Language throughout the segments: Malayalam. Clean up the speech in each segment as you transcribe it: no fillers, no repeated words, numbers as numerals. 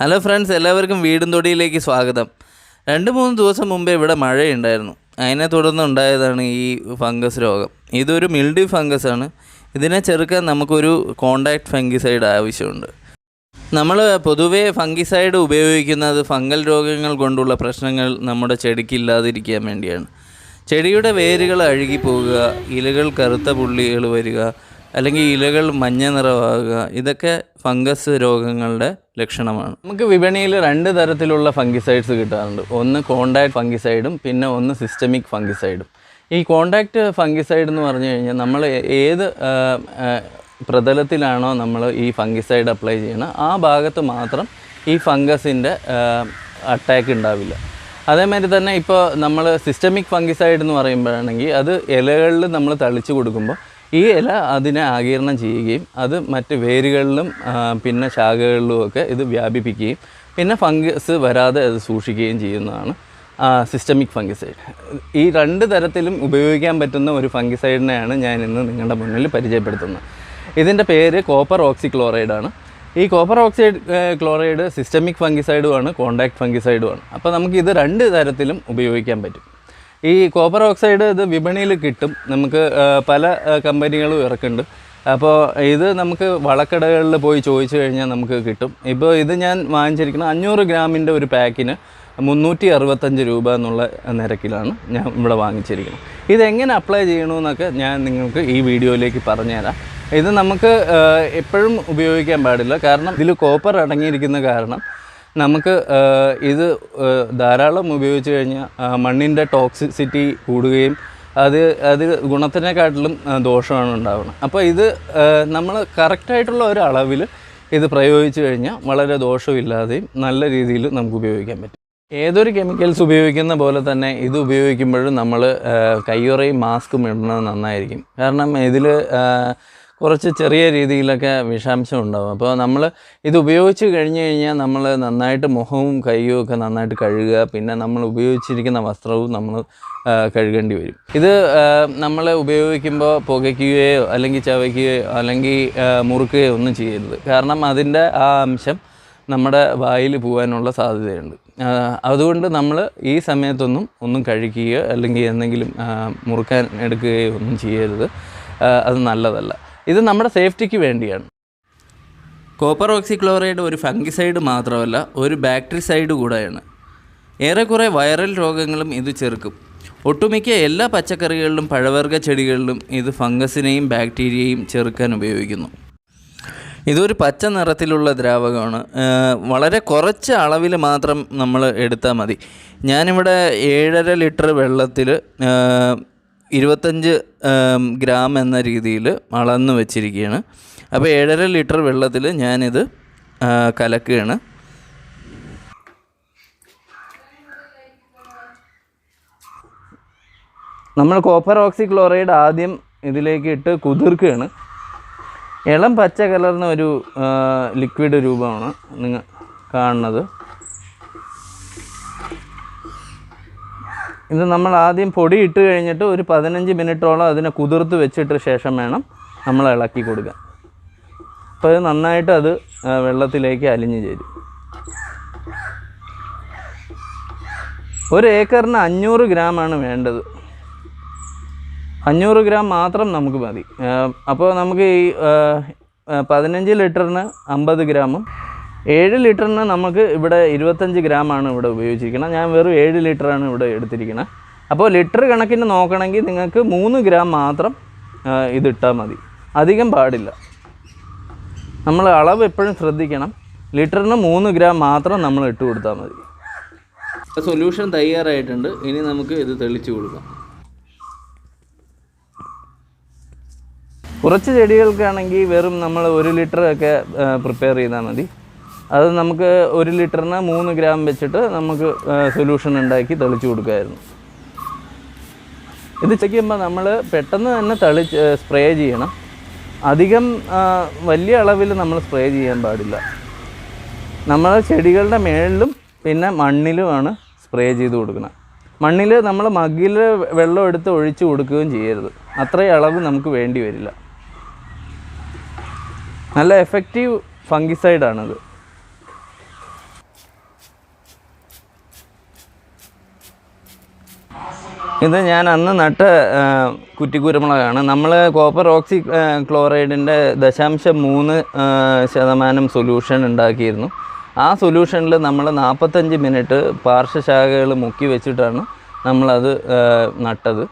ഹലോ ഫ്രണ്ട്സ്, എല്ലാവർക്കും വീടും തൊടിയിലേക്ക് സ്വാഗതം. 2-3 ദിവസം മുമ്പേ ഇവിടെ മഴയുണ്ടായിരുന്നു. അതിനെ തുടർന്ന് ഉണ്ടായതാണ് ഈ ഫംഗസ് രോഗം. ഇതൊരു മിൽഡ്യൂ ഫംഗസാണ്. ഇതിനെ ചെറുക്കാൻ നമുക്കൊരു കോണ്ടാക്ട് ഫംഗിസൈഡ് ആവശ്യമുണ്ട്. നമ്മൾ പൊതുവേ ഫംഗിസൈഡ് ഉപയോഗിക്കുന്നത് ഫംഗൽ രോഗങ്ങൾ കൊണ്ടുള്ള പ്രശ്നങ്ങൾ നമ്മുടെ ചെടിക്ക് ഇല്ലാതിരിക്കാൻ വേണ്ടിയാണ്. ചെടിയുടെ വേരുകൾ അഴുകിപ്പോവുക, ഇലകൾ കറുത്ത പുള്ളികൾ വരിക, അല്ലെങ്കിൽ ഇലകൾ മഞ്ഞ നിറമാകുക, ഇതൊക്കെ ഫംഗസ് രോഗങ്ങളുടെ ലക്ഷണമാണ്. നമുക്ക് വിപണിയിൽ 2 തരത്തിലുള്ള ഫംഗിസൈഡ്സ് കിട്ടാറുണ്ട്. ഒന്ന് കോണ്ടാക്ട് ഫംഗിസൈഡും പിന്നെ ഒന്ന് സിസ്റ്റമിക് ഫംഗിസൈഡും. ഈ കോണ്ടാക്ട് ഫംഗിസൈഡ് എന്ന് പറഞ്ഞു കഴിഞ്ഞാൽ നമ്മൾ ഏത് പ്രതലത്തിലാണോ നമ്മൾ ഈ ഫംഗിസൈഡ് അപ്ലൈ ചെയ്യുന്നത് ആ ഭാഗത്ത് മാത്രം ഈ ഫംഗസിൻ്റെ അറ്റാക്ക് ഉണ്ടാവില്ല. അതേമാതിരി തന്നെ ഇപ്പോൾ നമ്മൾ സിസ്റ്റമിക് ഫംഗിസൈഡ് എന്ന് പറയുമ്പോഴാണെങ്കിൽ അത് ഇലകളിൽ നമ്മൾ തളിച്ച് കൊടുക്കുമ്പോൾ ഈ ഇല അതിനെ ആഗിരണം ചെയ്യുകയും അത് മറ്റ് വേരുകളിലും പിന്നെ ശാഖകളിലുമൊക്കെ ഇത് വ്യാപിപ്പിക്കുകയും പിന്നെ ഫംഗസ് വരാതെ അത് സൂക്ഷിക്കുകയും ചെയ്യുന്നതാണ് സിസ്റ്റമിക് ഫംഗിസൈഡ്. ഈ 2 തരത്തിലും ഉപയോഗിക്കാൻ പറ്റുന്ന ഒരു ഫംഗിസൈഡിനെയാണ് ഞാൻ ഇന്ന് നിങ്ങളുടെ മുന്നിൽ പരിചയപ്പെടുത്തുന്നത്. ഇതിൻ്റെ പേര് കോപ്പർ ഓക്സിക്ലോറൈഡാണ്. ഈ കോപ്പർ ഓക്സിക്ലോറൈഡ് സിസ്റ്റമിക് ഫംഗിസൈഡുമാണ്, കോണ്ടാക്ട് ഫംഗിസൈഡുമാണ്. അപ്പോൾ നമുക്കിത് 2 തരത്തിലും ഉപയോഗിക്കാൻ പറ്റും. ഈ കോപ്പർ ഓക്സൈഡ് ഇത് വിപണിയിൽ കിട്ടും. നമുക്ക് പല കമ്പനികളും ഇറക്കുന്നുണ്ട്. അപ്പോൾ ഇത് നമുക്ക് വളക്കടകളിൽ പോയി ചോദിച്ചു കഴിഞ്ഞാൽ നമുക്ക് കിട്ടും. ഇപ്പോൾ ഇത് ഞാൻ വാങ്ങിച്ചിരിക്കുന്നത് 500 ഗ്രാമിൻ്റെ ഒരു പാക്കിന് 365 രൂപ എന്നുള്ള നിരക്കിലാണ് ഞാൻ ഇവിടെ വാങ്ങിച്ചിരിക്കുന്നത്. ഇതെങ്ങനെ അപ്ലൈ ചെയ്യണമെന്നൊക്കെ ഞാൻ നിങ്ങൾക്ക് ഈ വീഡിയോയിലേക്ക് പറഞ്ഞുതരാം. ഇത് നമുക്ക് എപ്പോഴും ഉപയോഗിക്കാൻ പാടില്ല. കാരണം ഇതിൽ കോപ്പർ അടങ്ങിയിരിക്കുന്ന കാരണം നമുക്ക് ഇത് ധാരാളം ഉപയോഗിച്ച് കഴിഞ്ഞാൽ മണ്ണിൻ്റെ ടോക്സിസിറ്റി കൂടുകയും അത് ഗുണത്തിനെക്കാട്ടിലും ദോഷമാണ് ഉണ്ടാവുന്നത്. അപ്പോൾ ഇത് നമ്മൾ കറക്റ്റായിട്ടുള്ള ഒരു അളവിൽ ഇത് പ്രയോഗിച്ച് കഴിഞ്ഞാൽ വളരെ ദോഷമില്ലാതെയും നല്ല രീതിയിൽ നമുക്ക് ഉപയോഗിക്കാൻ പറ്റും. ഏതൊരു കെമിക്കൽസ് ഉപയോഗിക്കുന്ന പോലെ തന്നെ ഇത് ഉപയോഗിക്കുമ്പോഴും നമ്മൾ കയ്യുറയും മാസ്കും ഇടുന്നത് നന്നായിരിക്കും. കാരണം ഇതിൽ കുറച്ച് ചെറിയ രീതിയിലൊക്കെ വിഷാംശം ഉണ്ടാകും. അപ്പോൾ നമ്മൾ ഇത് ഉപയോഗിച്ച് കഴിഞ്ഞ് കഴിഞ്ഞാൽ നമ്മൾ നന്നായിട്ട് മുഖവും കൈയും ഒക്കെ നന്നായിട്ട് കഴുകുക. പിന്നെ നമ്മൾ ഉപയോഗിച്ചിരിക്കുന്ന വസ്ത്രവും നമ്മൾ കഴുകേണ്ടി വരും. ഇത് നമ്മൾ ഉപയോഗിക്കുമ്പോൾ പുകയ്ക്കുകയോ അല്ലെങ്കിൽ ചവയ്ക്കുകയോ അല്ലെങ്കിൽ മുറുക്കുകയോ ഒന്നും ചെയ്യരുത്. കാരണം അതിൻ്റെ ആ അംശം നമ്മുടെ വായിൽ പോകാനുള്ള സാധ്യതയുണ്ട്. അതുകൊണ്ട് നമ്മൾ ഈ സമയത്തൊന്നും കഴിക്കുകയോ അല്ലെങ്കിൽ എന്തെങ്കിലും മുറുക്കാൻ എടുക്കുകയോ ഒന്നും ചെയ്യരുത്. അത് നല്ലതല്ല. ഇത് നമ്മുടെ സേഫ്റ്റിക്ക് വേണ്ടിയാണ്. കോപ്പർ ഓക്സിക്ലോറൈഡ് ഒരു ഫംഗിസൈഡ് മാത്രമല്ല, ഒരു ബാക്ടീരിസൈഡ് കൂടെയാണ്. ഏറെക്കുറെ വൈറൽ രോഗങ്ങളും ഇത് ചെറുക്കും. ഒട്ടുമിക്ക എല്ലാ പച്ചക്കറികളിലും പഴവർഗ്ഗ ചെടികളിലും ഇത് ഫംഗസിനെയും ബാക്ടീരിയയും ചെറുക്കാൻ ഉപയോഗിക്കുന്നു. ഇതൊരു പച്ച നിറത്തിലുള്ള ദ്രാവകമാണ്. വളരെ കുറച്ച് അളവിൽ മാത്രം നമ്മൾ എടുത്താൽ മതി. ഞാനിവിടെ 7.5 ലിറ്റർ വെള്ളത്തിൽ 25 ഗ്രാം എന്ന രീതിയിൽ അളന്ന് വെച്ചിരിക്കുകയാണ്. അപ്പോൾ 7.5 ലിറ്റർ വെള്ളത്തിൽ ഞാനിത് കലക്കുകയാണ്. നമ്മൾ കോപ്പർ ഓക്സിക്ലോറൈഡ് ആദ്യം ഇതിലേക്ക് ഇട്ട് കുതിർക്കുകയാണ്. ഇളം പച്ച കലർന്ന ഒരു ലിക്വിഡ് രൂപമാണ് നിങ്ങൾ കാണുന്നത്. ഇത് നമ്മൾ ആദ്യം പൊടി ഇട്ട് കഴിഞ്ഞിട്ട് ഒരു 15 മിനിറ്റോളം അതിനെ കുതിർത്ത് വെച്ചിട്ട് ശേഷം വേണം നമ്മൾ ഇളക്കി കൊടുക്കാൻ. അപ്പോൾ ഇത് നന്നായിട്ട് അത് വെള്ളത്തിലേക്ക് അലിഞ്ഞു ചേരും. 1 ഏക്കറിന് 500 ഗ്രാമാണ് വേണ്ടത്. 500 ഗ്രാം മാത്രം നമുക്ക് മതി. അപ്പോൾ നമുക്ക് ഈ 15 ലിറ്ററിന് 50 ഗ്രാമും 7 ലിറ്ററിന് നമുക്ക് ഇവിടെ 25 ഗ്രാമാണ് ഇവിടെ ഉപയോഗിച്ചിരിക്കുന്നത്. ഞാൻ വെറും 7 ലിറ്ററാണ് ഇവിടെ എടുത്തിരിക്കുന്നത്. അപ്പോൾ ലിറ്റർ കണക്കിന് നോക്കണമെങ്കിൽ നിങ്ങൾക്ക് 3 ഗ്രാം മാത്രം ഇതിട്ടാൽ മതി, അധികം പാടില്ല. നമ്മൾ അളവ് എപ്പോഴും ശ്രദ്ധിക്കണം. ലിറ്ററിന് 3 ഗ്രാം മാത്രം നമ്മൾ ഇട്ട് കൊടുത്താൽ മതി. സൊല്യൂഷൻ തയ്യാറായിട്ടുണ്ട്. ഇനി നമുക്ക് ഇത് തെളിച്ച് കൊടുക്കാം. കുറച്ച് ചെടികൾക്കാണെങ്കിൽ വെറും നമ്മൾ 1 ലിറ്ററൊക്കെ പ്രിപ്പയർ ചെയ്താൽ മതി. അത് നമുക്ക് 1 ലിറ്ററിന് 3 ഗ്രാം വെച്ചിട്ട് നമുക്ക് സൊല്യൂഷൻ ഉണ്ടാക്കി തെളിച്ച് കൊടുക്കുമായിരുന്നു. ഇത് ചെയ്യുമ്പോൾ നമ്മൾ പെട്ടെന്ന് തന്നെ സ്പ്രേ ചെയ്യണം. അധികം വലിയ അളവിൽ നമ്മൾ സ്പ്രേ ചെയ്യാൻ പാടില്ല. നമ്മൾ ചെടികളുടെ മേളിലും പിന്നെ മണ്ണിലുമാണ് സ്പ്രേ ചെയ്ത് കൊടുക്കണം. മണ്ണിൽ നമ്മൾ മഗ്ഗിൽ വെള്ളം എടുത്ത് ഒഴിച്ച് കൊടുക്കുകയും ചെയ്യരുത്. അത്രയും അളവ് നമുക്ക് വേണ്ടി വരില്ല. നല്ല എഫക്റ്റീവ് ഫംഗിസൈഡാണിത്. ഇത് ഞാൻ അന്ന് നട്ട കുറ്റിക്കുരുമുളകാണ്. നമ്മൾ കോപ്പർ ഓക്സി ക്ലോറൈഡിൻ്റെ 0.3% സൊല്യൂഷൻ ഉണ്ടാക്കിയിരുന്നു. ആ സൊല്യൂഷനിൽ നമ്മൾ 45 മിനിറ്റ് പാർശ്വശാഖകൾ മുക്കി വെച്ചിട്ടാണ് നമ്മളത് നട്ടത്.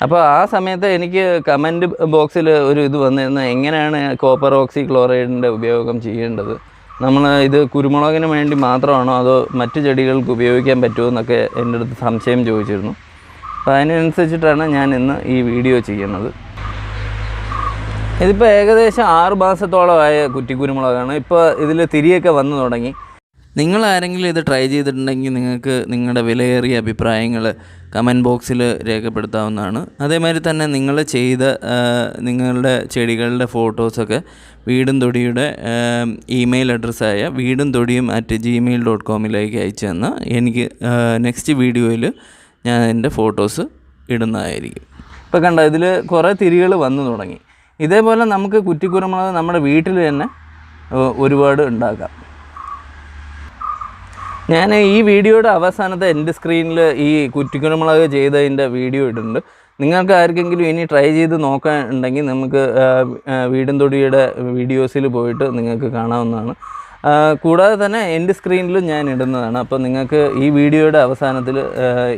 അപ്പോൾ ആ സമയത്ത് എനിക്ക് കമൻറ്റ് ബോക്സിൽ ഒരു ഇത് വന്നിരുന്നു, എങ്ങനെയാണ് കോപ്പർ ഓക്സി ക്ലോറൈഡിൻ്റെ ഉപയോഗം ചെയ്യേണ്ടത്, നമ്മൾ ഇത് കുരുമുളകിന് വേണ്ടി മാത്രമാണോ അതോ മറ്റു ചെടികൾക്ക് ഉപയോഗിക്കാൻ പറ്റുമോ എന്നൊക്കെ എൻ്റെ അടുത്ത് സംശയം ചോദിച്ചിരുന്നു. അപ്പോൾ അതിനനുസരിച്ചിട്ടാണ് ഞാൻ ഇന്ന് ഈ വീഡിയോ ചെയ്യുന്നത്. ഇതിപ്പോൾ ഏകദേശം 6 മാസത്തോളമായ കുറ്റിക്കുരുമുളകാണ്. ഇപ്പോൾ ഇതിൽ തിരിയൊക്കെ വന്നു തുടങ്ങി. നിങ്ങൾ ആരെങ്കിലും ഇത് ട്രൈ ചെയ്തിട്ടുണ്ടെങ്കിൽ നിങ്ങൾക്ക് നിങ്ങളുടെ വിലയേറിയ അഭിപ്രായങ്ങൾ കമൻറ്റ് ബോക്സിൽ രേഖപ്പെടുത്താവുന്നതാണ്. അതേമാതിരി തന്നെ നിങ്ങൾ ചെയ്ത നിങ്ങളുടെ ചെടികളുടെ ഫോട്ടോസൊക്കെ വീടും തൊടിയുടെ ഇമെയിൽ അഡ്രസ്സായ veedumthodiyum@gmail.com അയച്ചു തന്നാൽ എനിക്ക് നെക്സ്റ്റ് വീഡിയോയിൽ ഞാൻ എൻ്റെ ഫോട്ടോസ് ഇടുന്നതായിരിക്കും. ഇപ്പോൾ കണ്ടോ, ഇതിൽ കുറേ തിരികൾ വന്നു തുടങ്ങി. ഇതേപോലെ നമുക്ക് കുറ്റിക്കുരുമുളക് നമ്മുടെ വീട്ടിൽ തന്നെ ഒരുപാട് ഉണ്ടാക്കാം. ഞാൻ ഈ വീഡിയോയുടെ അവസാനത്തെ എൻ്റെ സ്ക്രീനിൽ ഈ കുറ്റിക്കുരുമുളക് ചെയ്തതിൻ്റെ വീഡിയോ ഇടുന്നുണ്ട്. നിങ്ങൾക്ക് ആർക്കെങ്കിലും ഇനി ട്രൈ ചെയ്ത് നോക്കാൻ ഉണ്ടെങ്കിൽ നമുക്ക് വീടും തൊടിയുടെ വീഡിയോസിൽ പോയിട്ട് നിങ്ങൾക്ക് കാണാവുന്നതാണ്. കൂടാതെ തന്നെ എൻ്റെ സ്ക്രീനിലും ഞാൻ ഇടുന്നതാണ്. അപ്പോൾ നിങ്ങൾക്ക് ഈ വീഡിയോയുടെ അവസാനത്തിൽ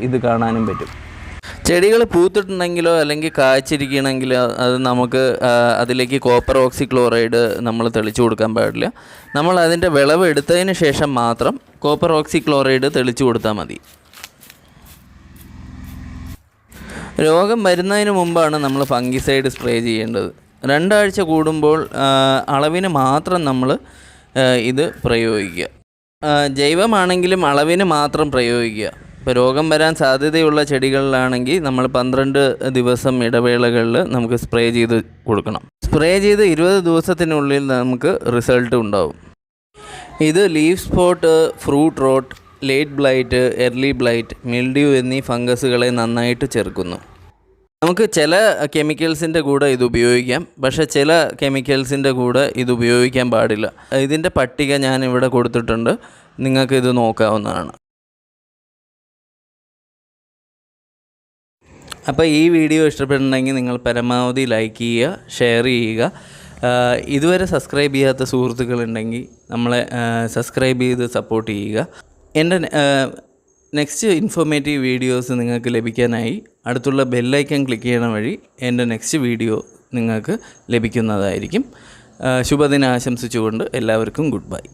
ഇത് കാണാനും പറ്റും. ചെടികൾ പൂത്തിട്ടുണ്ടെങ്കിലോ അല്ലെങ്കിൽ കായ്ച്ചിരിക്കണമെങ്കിലോ അത് നമുക്ക് അതിലേക്ക് കോപ്പർ ഓക്സി ക്ലോറൈഡ് നമ്മൾ തെളിച്ചു കൊടുക്കാൻ പാടില്ല. നമ്മൾ അതിൻ്റെ വിളവ് എടുത്തതിന് ശേഷം മാത്രം കോപ്പർ ഓക്സി ക്ലോറൈഡ് തെളിച്ചു കൊടുത്താൽ മതി. രോഗം വരുന്നതിന് മുമ്പാണ് നമ്മൾ ഫംഗിസൈഡ് സ്പ്രേ ചെയ്യേണ്ടത്. 2 ആഴ്ച കൂടുമ്പോൾ അളവിന് മാത്രം നമ്മൾ ഇത് പ്രയോഗിക്കുക. ജൈവമാണെങ്കിലും അളവിന് മാത്രം പ്രയോഗിക്കുക. ഇപ്പോൾ രോഗം വരാൻ സാധ്യതയുള്ള ചെടികളിലാണെങ്കിൽ നമ്മൾ 12 ദിവസം ഇടവേളകളിൽ നമുക്ക് സ്പ്രേ ചെയ്ത് കൊടുക്കണം. സ്പ്രേ ചെയ്ത് 20 ദിവസത്തിനുള്ളിൽ നമുക്ക് റിസൾട്ട് ഉണ്ടാവും. ഇത് leaf spot, fruit rot, late blight, early blight, mildew എന്നീ ഫംഗസുകളെ നന്നായിട്ട് ചെറുക്കുന്നു. നമുക്ക് ചില കെമിക്കൽസിൻ്റെ കൂടെ ഇത് ഉപയോഗിക്കാം, പക്ഷേ ചില കെമിക്കൽസിൻ്റെ കൂടെ ഇത് ഉപയോഗിക്കാൻ പാടില്ല. ഇതിൻ്റെ പട്ടിക ഞാൻ ഇവിടെ കൊടുത്തിട്ടുണ്ട്, നിങ്ങൾക്ക് ഇത് നോക്കാവുന്നതാണ്. അപ്പോൾ ഈ വീഡിയോ ഇഷ്ടപ്പെട്ടിട്ടുണ്ടെങ്കിൽ നിങ്ങൾ പരമാവധി ലൈക്ക് ചെയ്യുക, ഷെയർ ചെയ്യുക. ഇതുവരെ സബ്സ്ക്രൈബ് ചെയ്യാത്ത സുഹൃത്തുക്കളുണ്ടെങ്കിൽ നമ്മളെ സബ്സ്ക്രൈബ് ചെയ്ത് സപ്പോർട്ട് ചെയ്യുക. എൻ്റെ നെക്സ്റ്റ് ഇൻഫോർമേറ്റീവ് വീഡിയോസ് നിങ്ങൾക്ക് ലഭിക്കാനായി അടുത്തുള്ള ബെല്ലൈക്കൺ ക്ലിക്ക് ചെയ്യണ വഴി എൻ്റെ നെക്സ്റ്റ് വീഡിയോ നിങ്ങൾക്ക് ലഭിക്കുന്നതായിരിക്കും. ശുഭദിനം ആശംസിച്ചുകൊണ്ട് എല്ലാവർക്കും ഗുഡ് ബൈ.